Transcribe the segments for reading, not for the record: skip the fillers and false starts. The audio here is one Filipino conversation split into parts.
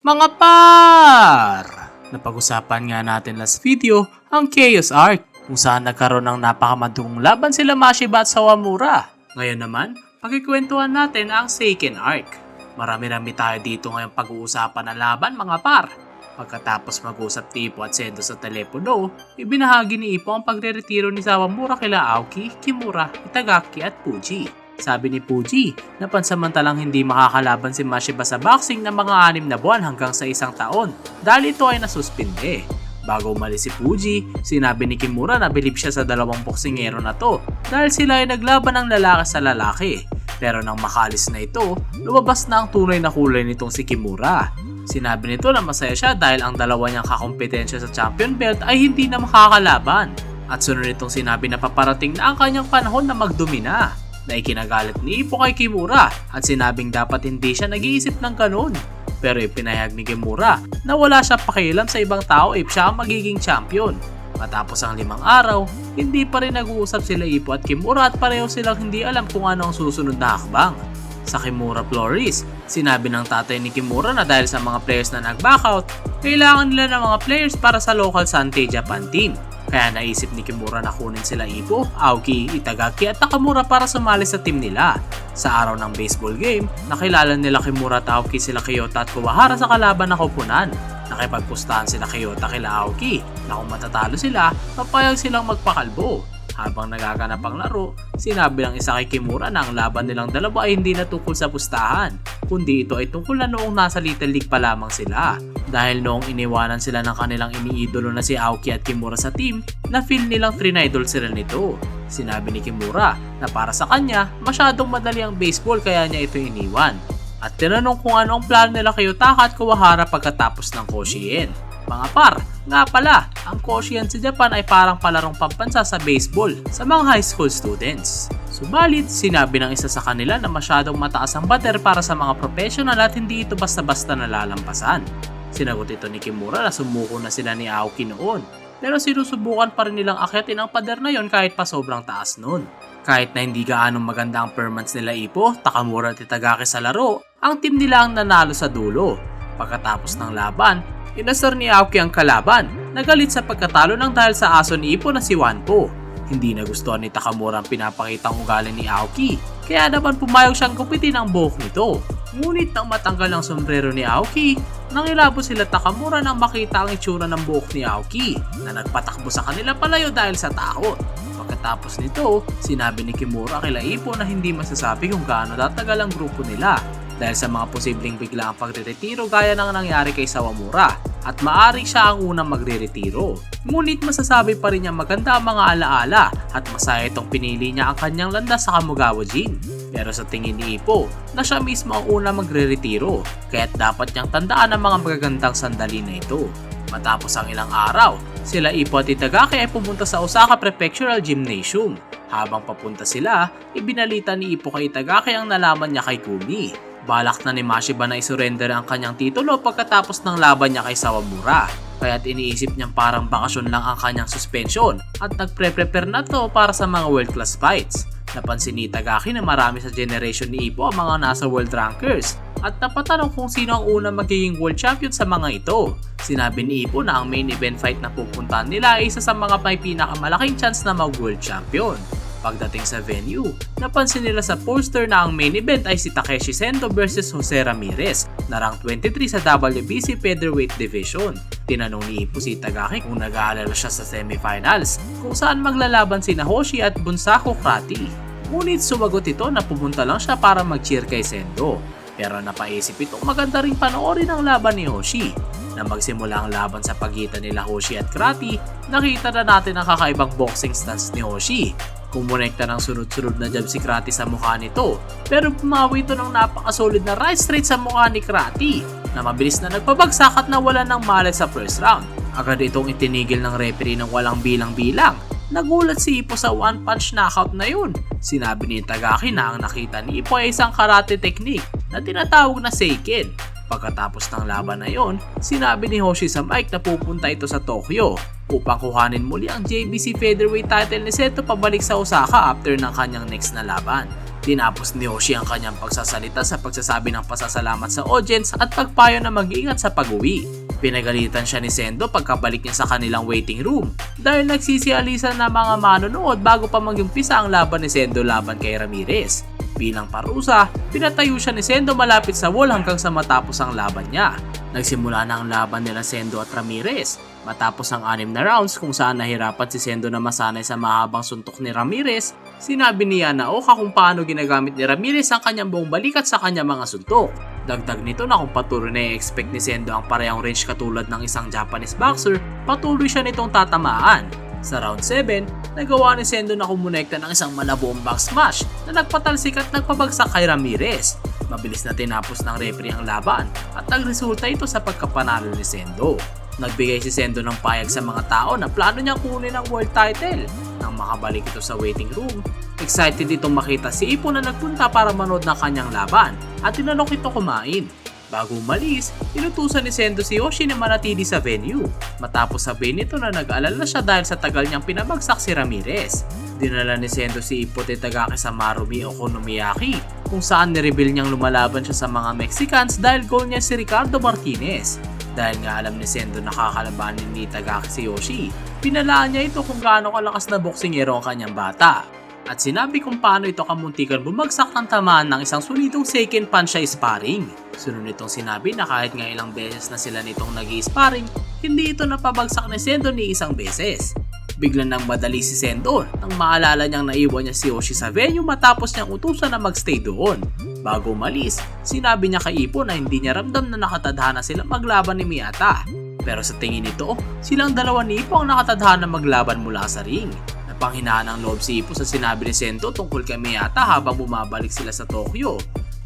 Mga par! Napag-usapan nga natin last video ang Chaos Arc kung saan nagkaroon ng napakamadugong laban sila Mashiba at Sawamura. Ngayon naman, pagkikwentuhan natin ang Seiken Arc. Marami-rami tayo dito ngayong pag-uusapan ng laban mga par. Pagkatapos mag-usap ni Ippo at Sendo sa telepono, ibinahagi ni Ippo ang pagre-retiro ni Sawamura kila Aoki, Kimura, Itagaki at Fuji. Sabi ni Fuji na pansamantalang hindi makakalaban si Mashiba sa boxing ng mga 6 na buwan hanggang sa 1 taon dahil ito ay nasuspinde. Bago umalis si Fuji, sinabi ni Kimura na bilib siya sa dalawang boksingero na to dahil sila ay naglaban ng lalaki sa lalaki. Pero nang makalis na ito, lumabas na ang tunay na kulay nitong si Kimura. Sinabi nito na masaya siya dahil ang dalawa niyang kakompetensya sa champion belt ay hindi na makakalaban. At sunod nitong sinabi na paparating na ang kanyang panahon na magdomina. Na ikinagalit ni Ippo kay Kimura at sinabing dapat hindi siya nag-iisip ng ganun. Pero ipinahayag ni Kimura na wala siya pakialam sa ibang tao if siya ang magiging champion. Matapos ang 5 araw, hindi pa rin nag-uusap sila Ippo at Kimura at pareho silang hindi alam kung ano ang susunod na hakbang. Sa Kimura Flores, sinabi ng tatay ni Kimura na dahil sa mga players na nag-backout, kailangan nila ng mga players para sa local Santei Japan team. Kaya naisip ni Kimura na kunin sila Ippo, Aoki, Itagaki at Nakamura para sumali sa team nila. Sa araw ng baseball game, nakilala nila Kimura at Aoki sila Kiyota at Kuwahara sa kalaban na koponan. Nakipagpustahan sila Kiyota kila Aoki na kung matatalo sila, papayag silang magpakalbo. Habang nagaganap ang laro, sinabi ng isa kay Kimura na ang laban nilang dalawa ay hindi na tungkol sa pustahan, kundi ito ay tungkol na noong nasa Little League pa lamang sila. Dahil noong iniwanan sila ng kanilang iniidolo na si Aoki at Kimura sa team, na feel nilang trinidol sila nito. Sinabi ni Kimura na para sa kanya, masyadong madali ang baseball kaya niya ito iniwan. At tinanong kung ano ang plano nila kay Utaka at Kuwahara pagkatapos ng Koshien. Mga par, nga pala, ang Koshien sa Japan ay parang palarong pambansa sa baseball sa mga high school students. Subalit, sinabi ng isa sa kanila na masyadong mataas ang batter para sa mga professional at hindi ito basta-basta nalalampasan. Sinagot ito ni Kimura na sumuko na sila ni Aoki noon, pero sinusubukan pa rin nilang akyatin ang pader na yon kahit pa sobrang taas noon. Kahit na hindi gaanong maganda ang performance nila Ippo, Takamura at Itagaki sa laro, ang team nila ang nanalo sa dulo. Pagkatapos ng laban, inasar ni Aoki ang kalaban, nagalit sa pagkatalo ng dahil sa aso ni Ippo na si Wanpo. Hindi nagustuhan ni Takamura ang pinapakitang ugali ni Aoki, kaya naman pumayag siyang gupitin ang buhok nito. Ngunit nang matanggal ang sombrero ni Aoki, nangilabo sila Takamura nang makita ang itsura ng buhok ni Aoki na nagpatakbo sa kanila palayo dahil sa takot. Pagkatapos nito, sinabi ni Kimura kila Ippo na hindi masasabi kung gaano tatagal ang grupo nila dahil sa mga posibleng biglaang pagre-retiro gaya ng nangyari kay Sawamura at maaari siya ang unang magre-retiro. Ngunit masasabi pa rin niya maganda ang mga alaala at masaya itong pinili niya ang kanyang landas sa Kamugawa Gym. Pero sa tingin ni Ippo na siya mismo ang unang magre-retiro kaya't dapat niyang tandaan ang mga magagandang sandali na ito. Matapos ang ilang araw, sila Ippo at Itagaki ay pumunta sa Osaka Prefectural Gymnasium. Habang papunta sila, ibinalita ni Ippo kay Itagaki ang nalaman niya kay Kumi. Balak na ni Mashiba na isurrender ang kanyang titulo pagkatapos ng laban niya kay Sawamura. Kaya't iniisip niyang parang bakasyon lang ang kanyang suspension at nagpre-prepare na to para sa mga world class fights. Napansin ni Itagaki na marami sa generation ni Ippo ang mga nasa world rankers at napatanong kung sino ang unang magiging world champion sa mga ito. Sinabi ni Ippo na ang main event fight na pupuntahan nila ay isa sa mga may pinakamalaking chance na mag-world champion. Pagdating sa venue, napansin nila sa poster na ang main event ay si Takeshi Sendo vs Jose Ramirez na rank 23 sa WBC Featherweight Division. Tinanong ni Ippo si Itagaki kung nag-aalala siya sa semifinals kung saan maglalaban sina Hoshi at Bunsaku Krati. Ngunit sumagot ito na pumunta lang siya para mag-cheer kay Sendo. Pero napaisip ito maganda rin panoorin ang laban ni Hoshi. Na magsimula ang laban sa pagitan nila Hoshi at Krati, nakita na natin ang kakaibang boxing stance ni Hoshi. Kumonekta ng sunod-sunod na jab si Krati sa mukha nito, pero pumawi ito ng napakasolid na right straight sa mukha ni Krati na mabilis na nagpabagsak at nawala ng malay sa first round. Agad itong itinigil ng referee ng walang bilang-bilang. Nagulat si Ippo sa one-punch knockout na yun. Sinabi ni Itagaki na ang nakita ni Ippo ay isang karate technique na tinatawag na Seiken. Pagkatapos ng laban na yon, sinabi ni Hoshi sa mic na pupunta ito sa Tokyo upang kuhanin muli ang JBC Featherweight title ni Sendo pabalik sa Osaka after ng kanyang next na laban. Tinapos ni Hoshi ang kanyang pagsasalita sa pagsasabi ng pasasalamat sa audience at pagpayo na mag-iingat sa pag-uwi. Pinagalitan siya ni Sendo pagkabalik niya sa kanilang waiting room dahil nagsisialisan na mga manonood bago pa mag-umpisa ang laban ni Sendo laban kay Ramirez. Bilang parusa, pinatayo siya ni Sendo malapit sa wall hanggang sa matapos ang laban niya. Nagsimula na ang laban nila Sendo at Ramirez. Matapos ang 6 na rounds kung saan nahirapan si Sendo na masanay sa mahabang suntok ni Ramirez, sinabi ni Yanaoka kung paano ginagamit ni Ramirez ang kanyang buong balikat sa kanyang mga suntok. Dagdag nito na kung patuloy na i-expect ni Sendo ang parehong range katulad ng isang Japanese boxer, patuloy siya nitong tatamaan. Sa round 7, nagawa ni Sendo na kumonekta ng isang malabuong back smash na nagpatalsik at nagpabagsak kay Ramirez. Mabilis na tinapos ng referee ang laban at nagresulta ito sa pagkapanalo ni Sendo. Nagbigay si Sendo ng payag sa mga tao na plano niyang kunin ang world title. Nang makabalik ito sa waiting room, excited itong makita si Ippo na nagpunta para manood ng kanyang laban at tinalok ito kumain. Bago umalis, inutusan ni Sendo si Hoshi na manatili sa venue. Matapos sabihin nito na nag-alala siya dahil sa tagal niyang pinabagsak si Ramirez. Dinala ni Sendo si Ippo Itagaki sa Marumi Okonomiyaki kung saan nireveal niyang lumalaban siya sa mga Mexicans dahil goal niya si Ricardo Martinez. Dahil nga alam ni Sendo na kakalabanin ni Itagaki si Hoshi, pinalaan niya ito kung gaano kalakas na boksingero ang kanyang bata. At sinabi kung paano ito kamuntikan bumagsak ng tamaan ng isang solidong second punch sa sparring. Sunod nitong sinabi na kahit nga ilang beses na sila nitong nag-i-sparring, hindi ito napabagsak ni Sendo ni isang beses. Biglang nang madali si Sendo nang maalala niyang naiwan niya si Hoshi sa venue matapos niyang utusan na magstay doon. Bago umalis, sinabi niya kay Ippo na hindi niya ramdam na nakatadhana sila maglaban ni Miyata. Pero sa tingin nito, silang dalawa ni Ippo ang nakatadhana maglaban mula sa ring. Napanghinaan ng loob si Ippo sa sinabi ni Sendo tungkol kay Miyata habang bumabalik sila sa Tokyo.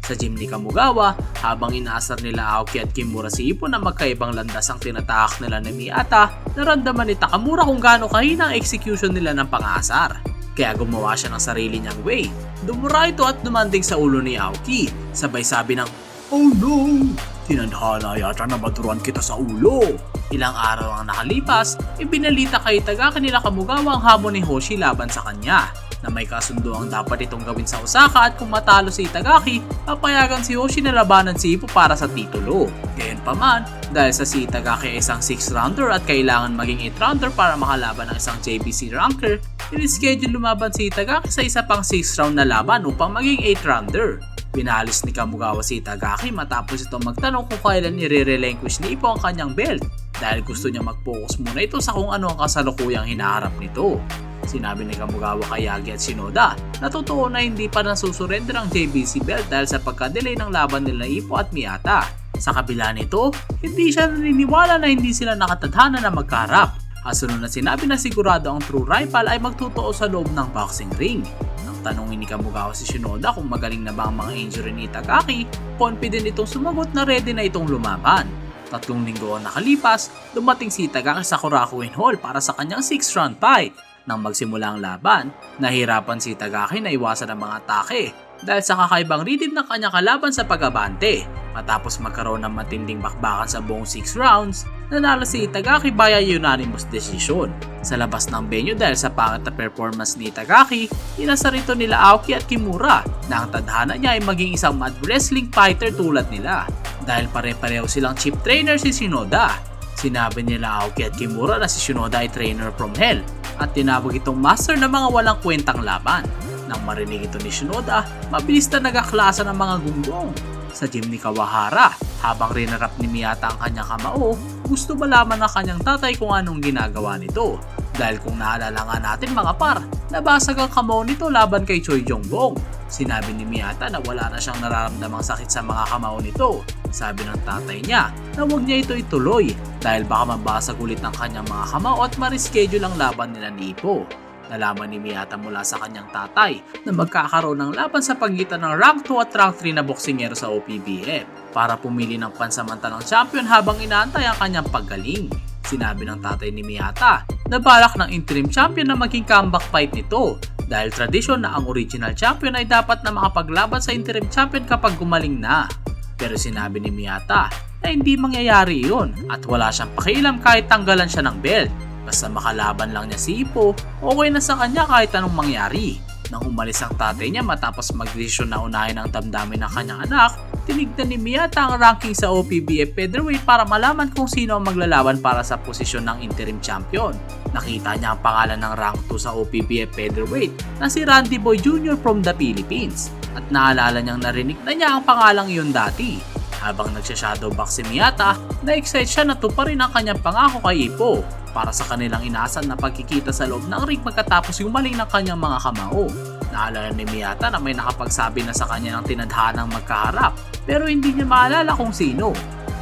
Sa gym ni Kamugawa, habang inaasar nila Aoki at Kimura si Ippo na magkaibang landas ang tinatahak nila ni Miyata, naramdaman ni Takamura kung gaano kahina ang execution nila ng pang-aasar. Kaya gumawa siya ng sarili niyang way. Dumura ito at dumanding sa ulo ni Aoki. Sabay sabi ng, "Oh no! Tinadhana yata na maturuan kita sa ulo." Ilang araw ang nakalipas, ibinalita kay Itagaki nila Kamugawa ang hamon ni Hoshi laban sa kanya, na may kasundo ang dapat itong gawin sa Osaka at kung matalo si Itagaki, papayagan si Hoshi na labanan si Ippo para sa titulo. Gayunpaman, dahil sa si Itagaki ay isang 6-rounder at kailangan maging 8-rounder para makalaban ng isang JBC ranker, in-schedule lumaban si Itagaki sa isa pang 6-round na laban upang maging 8-rounder. Pinalis ni Kamugawa si Itagaki matapos itong magtanong kung kailan i-relinquish ni Ippo ang kanyang belt dahil gusto niya mag-focus muna ito sa kung ano ang kasalukuyang hinaharap nito. Sinabi ni Kamugawa kay Yagi at Shinoda na totoo na hindi pa nasusurrender ang JBC belt dahil sa pagka-delay ng laban nila Ippo at Miyata. Sa kabila nito, hindi siya naniniwala na hindi sila nakatadhana na magkaharap. Asunod na sinabi na sigurado ang true rival ay magtotoo sa loob ng boxing ring. Nang tanongin ni Kamugawa si Shinoda kung magaling na ba ang mga injury ni Itagaki, confident itong sumagot na ready na itong lumaban. 3 linggo ang nakalipas, dumating si Itagaki sa Korakuen Hall para sa kanyang 6-round fight. Nang magsimula ang laban, nahirapan si Itagaki na iwasan ang mga atake dahil sa kakaibang rhythm ng kanyang kalaban sa pag-abante. Matapos magkaroon ng matinding bakbakan sa buong 6 rounds, nanalo si Itagaki via unanimous decision. Sa labas ng venue dahil sa pangit na performance ni Itagaki, inasar ito nila Aoki at Kimura na ang tadhana niya ay maging isang mad wrestling fighter tulad nila. Dahil pare-pareho silang chief trainer si Shinoda. Sinabi nila Aoki at Kimura na si Shinoda ay trainer from hell at tinawag itong master ng mga walang kwentang laban. Nang marinig ito ni Shinoda, mabilis na nagaklasa ng mga gunggong. Sa gym ni Kawahara, habang rinarap ni Miyata ang kanyang kamao, gusto malaman ng kanyang tatay kung anong ginagawa nito. Dahil kung naalala nga natin mga par, nabasag ang kamao nito laban kay Choi Jongbong. Sinabi ni Miyata na wala na siyang nararamdamang sakit sa mga kamao nito. Sabi ng tatay niya na huwag niya ito ituloy dahil baka mabasag ulit ng kanyang mga kamao at ma-reschedule ang laban nila ni Ippo. Nalaman ni Miyata mula sa kanyang tatay na magkakaroon ng laban sa pagitan ng rank 2 at rank 3 na boksingero sa OPBF para pumili ng pansamantalang champion habang inaantay ang kanyang paggaling. Sinabi ng tatay ni Miyata na balak ng interim champion na maging comeback fight nito dahil tradisyon na ang original champion ay dapat na makapaglaban sa interim champion kapag gumaling na. Pero sinabi ni Miyata na hindi mangyayari iyon at wala siyang pakialam kahit tanggalan siya ng belt. Basta makalaban lang niya si Ippo, okay na sa kanya kahit anong mangyari. Nang umalis ang tatay niya matapos magdesisyon na unahin ang damdamin ng kanyang anak, tinignan ni Miyata ang ranking sa OPBF Featherweight para malaman kung sino ang maglalaban para sa posisyon ng interim champion. Nakita niya ang pangalan ng rank 2 sa OPBF Featherweight na si Randy Boy Jr. from the Philippines at naalala niyang narinig na niya ang pangalang iyon dati. Habang nagsha-shadowbox si Miyata, na-excite siya na tuparin ang kanyang pangako kay Ippo para sa kanilang inaasahan na pagkikita sa loob ng ring pagkatapos gumaling ng kanyang mga kamao. Naalala ni Miyata na may nakapagsabi na sa kanya ng tinadhanang magkaharap pero hindi niya maalala kung sino.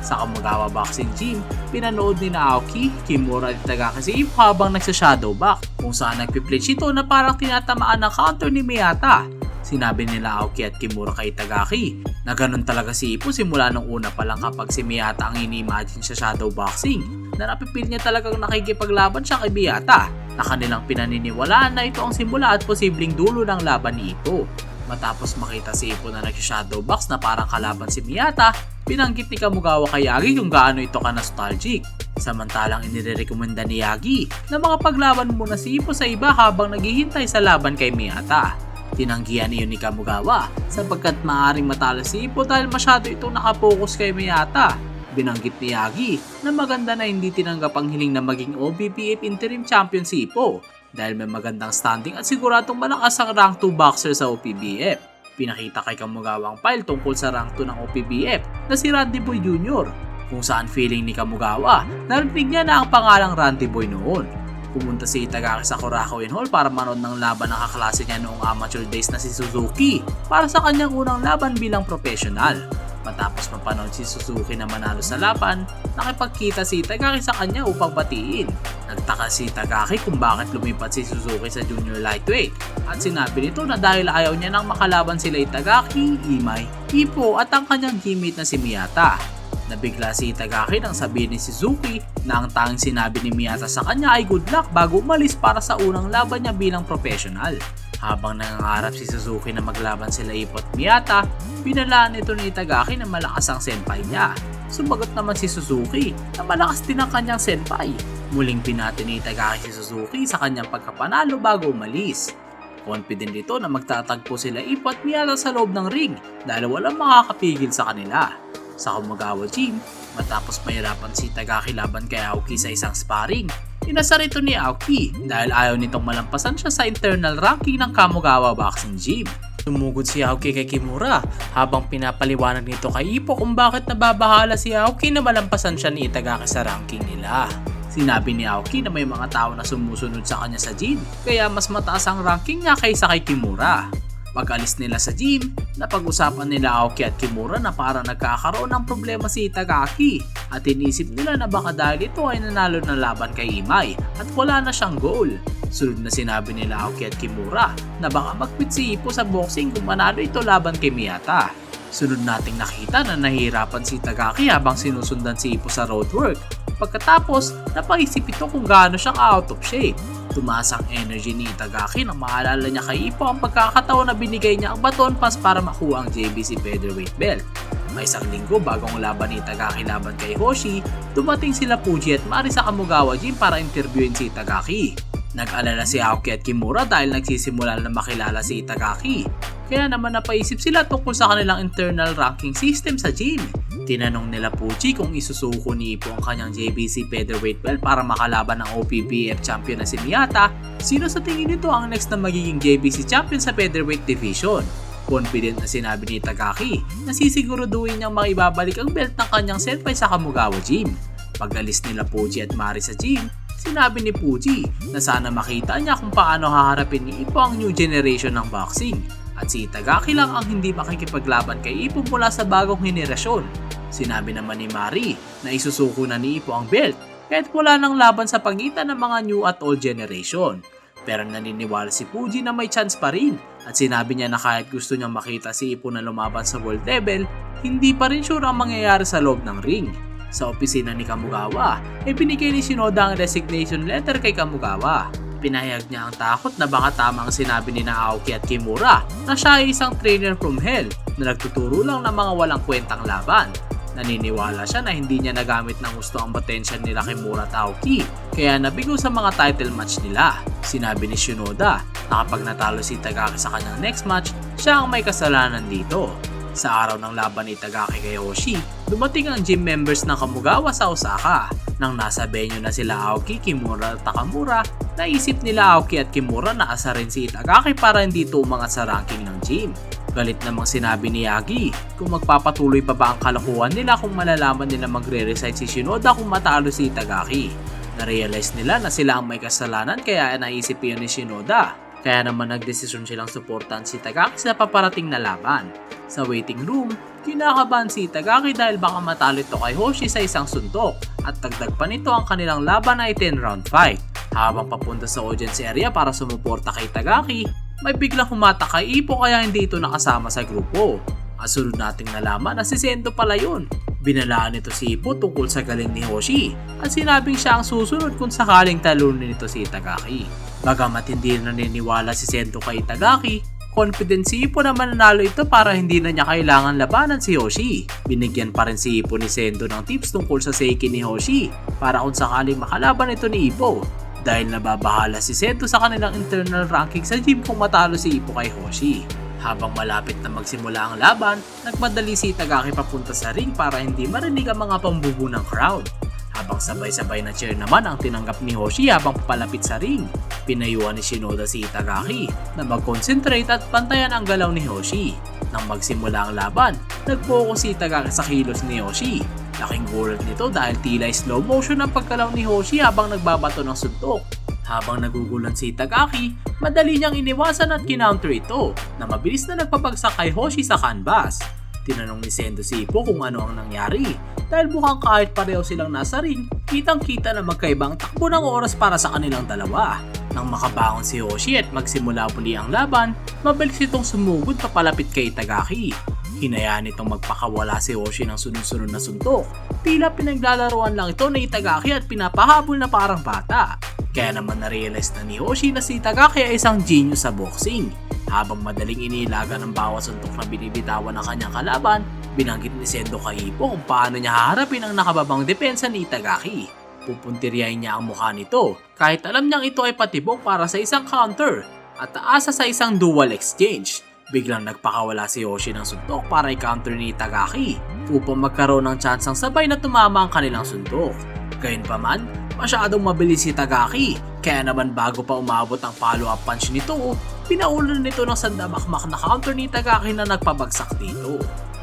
Sa Kamugawa Boxing Gym, pinanood ni Naoki, Kimura at Itagaki si Ippo habang nagsha-shadowbox kung saan nagpiplinch ito na parang tinatamaan ng counter ni Miyata. Sinabi nila Aoki at Kimura kay Itagaki na ganun talaga si Ippo simula nung una pa lang kapag si Miyata ang ini-imagine sa shadowboxing na napipil niya talagang nakikipaglaban siya kay Miyata na kanilang pinaniniwalaan na ito ang simula at posibleng dulo ng laban ni Ippo. Matapos makita si Ippo na nag-shadowbox na parang kalaban si Miyata, binanggit ni Kamugawa kay Yagi kung gaano ito ka-nostalgic. Samantalang inirekomenda ni Yagi na makapaglaban muna si Ippo sa iba habang naghihintay sa laban kay Miyata. Tinanggihan iyon ni Kamugawa sapagkat maaaring matalo si Ippo dahil masyado itong nakapokus kay Miyata. Binanggit ni Yagi na maganda na hindi tinanggap ang hiling na maging OBPF interim champion si Ippo dahil may magandang standing at siguradong malakas ang rank 2 boxer sa OPBF. Pinakita kay Kamugawa ang file tungkol sa rank 2 ng OPBF na si Randy Boy Jr. kung saan feeling ni Kamugawa narinig niya na ang pangalang Randy Boy noon. Pumunta si Itagaki sa Korakuen Hall para manood ng laban ng kaklase niya noong amateur days na si Suzuki para sa kanyang unang laban bilang professional. Matapos mapanood si Suzuki na manalo sa laban, nakipagkita si Itagaki sa kanya upang batiin. Nagtaka si Itagaki kung bakit lumipat si Suzuki sa junior lightweight at sinabi nito na dahil ayaw niya nang makalaban sila Itagaki, Imai, Ippo at ang kanyang teammate na si Miyata. Nabigla si Itagaki nang sabihin ni Suzuki na ang tanging sinabi ni Miyata sa kanya ay good luck bago umalis para sa unang laban niya bilang professional. Habang nangangarap si Suzuki na maglaban sila Ippo at Miyata, pinalaan ito ni Itagaki na malakas ang senpai niya. Sumagot naman si Suzuki na malakas din ang kanyang senpai. Muling pinati ni Itagaki si Suzuki sa kanyang pagkapanalo bago umalis. Confident ito na magtatagpo sila Ippo at Miyata sa loob ng ring dahil walang makakapigil sa kanila. Sa Kamugawa Gym, matapos mahirapan si Itagaki laban kay Aoki sa isang sparring, inasar ito ni Aoki dahil ayaw nitong malampasan siya sa internal ranking ng Kamugawa Boxing Gym. Sumugod si Aoki kay Kimura habang pinapaliwanag nito kay Ippo kung bakit nababahala si Aoki na malampasan siya ni Itagaki sa ranking nila. Sinabi ni Aoki na may mga tao na sumusunod sa kanya sa gym kaya mas mataas ang ranking niya kaysa kay Kimura. Pag-alis nila sa gym, napag-usapan nila Aoki at Kimura na parang nagkakaroon ng problema si Itagaki at inisip nila na baka dahil ito ay nanalo ng laban kay Imai at wala na siyang goal. Sunod na sinabi nila Aoki at Kimura na baka mag-quit si Ippo sa boxing kung manalo ito laban kay Miyata. Sunod nating nakita na nahihirapan si Itagaki habang sinusundan si Ippo sa roadwork. Pagkatapos, napaisip ito kung gaano siyang out of shape. Tumaas ang energy ni Itagaki nang maalala niya kay Ippo ang pagkakataon na binigay niya ang baton pass para makuha ang JBC Featherweight belt. May isang linggo bago ang laban ni Itagaki laban kay Hoshi, dumating sila Fuji at Mari sa Kamugawa Gym para interviewin si Itagaki. Nag-alala si Aoki at Kimura dahil nagsisimula na makilala si Itagaki. Kaya naman napaisip sila tungkol sa kanilang internal ranking system sa gym. Tinanong nila Fuji kung isusuko ni Ippo ang kanyang JBC Featherweight belt para makalaban ng OPBF champion na si Miyata. Sino sa tingin nito ang next na magiging JBC champion sa Featherweight division? Confident na sinabi ni Itagaki na sisiguraduhin niyang maibabalik ang belt ng kanyang senpai sa Kamugawa Gym. Pag-alis nila Fuji at Mari sa gym, sinabi ni Fuji na sana makita niya kung paano haharapin ni Ippo ang new generation ng boxing. At si Itagaki lang ang hindi makikipaglaban kay Ippo mula sa bagong henerasyon. Sinabi naman ni Mari na isusuko na ni Ippo ang belt kahit wala nang laban sa pagitan ng mga new at old generation. Pero naniniwala si Fuji na may chance pa rin at sinabi niya na kahit gusto niyang makita si Ippo na lumaban sa world level, hindi pa rin sure ang mangyayari sa loob ng ring. Sa opisina ni Kamugawa, binigay ni Shinoda ang resignation letter kay Kamugawa. Pinahayag niya ang takot na baka tama ang sinabi ni Aoki at Kimura na siya ay isang trainer from hell na nagtuturo lang ng mga walang kwentang laban. Naniniwala siya na hindi niya nagamit ng gusto ang potential nila Kimura at Aoki kaya nabigo sa mga title match nila. Sinabi ni Shinoda na kapag natalo si Itagaki sa kanyang next match, siya ang may kasalanan dito. Sa araw ng laban ni Itagaki kay Hoshi, dumating ang gym members ng Kamugawa sa Osaka. Nang nasa venue na sila Aoki, Kimura at Takamura, naisip nila Aoki at Kimura na asarin si Itagaki para hindi tumangat sa ranking ng gym. Galit namang sinabi ni Yagi kung magpapatuloy pa ba ang kalokohan nila kung malalaman nila magre-resign si Shinoda kung matalo si Itagaki. Na-realize nila na sila ang may kasalanan kaya naisip yun ni Shinoda. Kaya naman nagdesisyon silang suportahan si Itagaki sa paparating na laban. Sa waiting room, kinakabahan si Itagaki dahil baka matalo ito kay Hoshi sa isang suntok at dagdag pa nito ang kanilang laban ay 10-round fight. Habang papunta sa audience area para sumuporta kay Itagaki, may biglang humatak kay Ippo kaya hindi ito nakasama sa grupo. Ang sunod nating nalaman na si Sendo pala yun. Binalaan nito si Ippo tungkol sa galing ni Hoshi at sinabing siya ang susunod kung sakaling talunin nito si Itagaki. Bagamat hindi naniniwala si Sendo kay Itagaki, confident si Ippo na mananalo ito para hindi na niya kailangan labanan si Hoshi. Binigyan pa rin si Ippo ni Sendo ng tips tungkol sa Seiki ni Hoshi para kung sakaling makalaban ito ni Ippo. Dahil nababahala si Sendo sa kanilang internal ranking sa gym kung matalo si Ippo kay Hoshi. Habang malapit na magsimula ang laban, nagmadali si Itagaki papunta sa ring para hindi marinig ang mga pambubu ng crowd. Habang sabay-sabay na cheer naman ang tinanggap ni Hoshi habang papalapit sa ring. Pinayuhan ni Shinoda si Itagaki na mag-concentrate at pantayan ang galaw ni Hoshi. Nang magsimula ang laban, nag-focus si Itagaki sa kilos ni Hoshi. Laking gulat nito dahil tila slow motion ang pagkalaw ni Hoshi habang nagbabato ng suntok. Habang nagugulan si Itagaki, madali niyang iniwasan at kinounter ito na mabilis na nagpabagsak kay Hoshi sa canvas. Tinanong ni Sendo si Ippo kung ano ang nangyari dahil mukhang kahit pareho silang nasa ring, kitang-kita na magkaibang takbo ng oras para sa kanilang dalawa. Nang makabangon si Hoshi at magsimula muli ang laban, mabilis itong sumugod papalapit kay Itagaki. Hinayaan itong magpakawala si Hoshi ng sunod-sunod na suntok. Tila pinaglalaroan lang ito ni Itagaki at pinapahabol na parang bata. Kaya naman na-realize na ni Hoshi na si Itagaki ay isang genius sa boxing. Habang madaling inilaga ng bawat suntok na binibitawan ng kanyang kalaban, binanggit ni Sendo kay Ippo kung paano niya haharapin ang nakababang depensa ni Itagaki. Pupuntiryahin niya ang mukha nito kahit alam niyang ito ay patibok para sa isang counter at aasa sa isang dual exchange. Biglang nagpakawala si Hoshi ng suntok para i-counter ni Itagaki upang magkaroon ng tsansang sabay na tumama ang kanilang suntok. Gayunpaman, masyadong mabilis si Itagaki kaya naman bago pa umabot ang follow-up punch nito, pinaulan nito ng sandamakmak na counter ni Itagaki na nagpabagsak dito.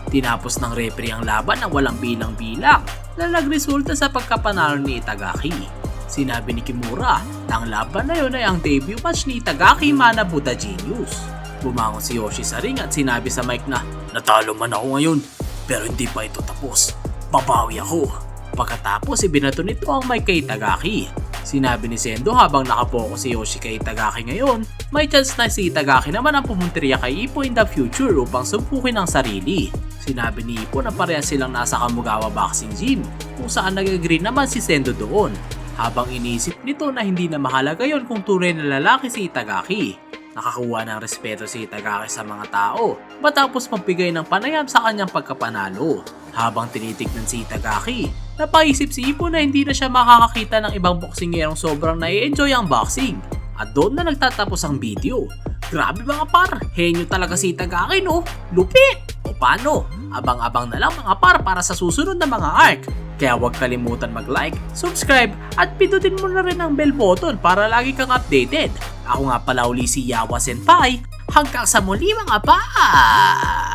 Tinapos ng referee ang laban ng walang bilang-bilang na nagresulta sa pagkapanalo ni Itagaki. Sinabi ni Kimura na ang laban na yun ay ang debut match ni Itagaki Mana Buddha Genius. Bumangon si Hoshi sa ring at sinabi sa mic na, "Natalo man ako ngayon, pero hindi pa ito tapos. Babawi ako." Pagkatapos ibinato nito ang mic kay Itagaki. Sinabi ni Sendo habang nakapokus si Hoshi kay Itagaki ngayon, may chance na si Itagaki naman ang pumuntirya kay Ippo in the future upang sumpukin ang sarili. Sinabi ni Ippo na parehas silang nasa Kamugawa Boxing Gym kung saan nag-agree naman si Sendo doon. Habang iniisip nito na hindi na mahalaga yon kung tunay na lalaki si Itagaki. Nakakuha ng respeto si Itagaki sa mga tao matapos magbigay ng panayam sa kanyang pagkapanalo. Habang tinitignan si Itagaki, napaisip si Ippo na hindi na siya makakakita ng ibang boksingerong sobrang nai-enjoy ang boxing. At doon na nagtatapos ang video. Grabe mga par, henyo talaga si Itagaki no? Lupit! O paano? Abang-abang na lang mga par para sa susunod na mga arc. Kaya huwag kalimutan mag-like, subscribe at pindutin mo na rin ang bell button para lagi kang updated. Ako nga pala uli si Yawa Senpai. Hanggang sa muli mga par!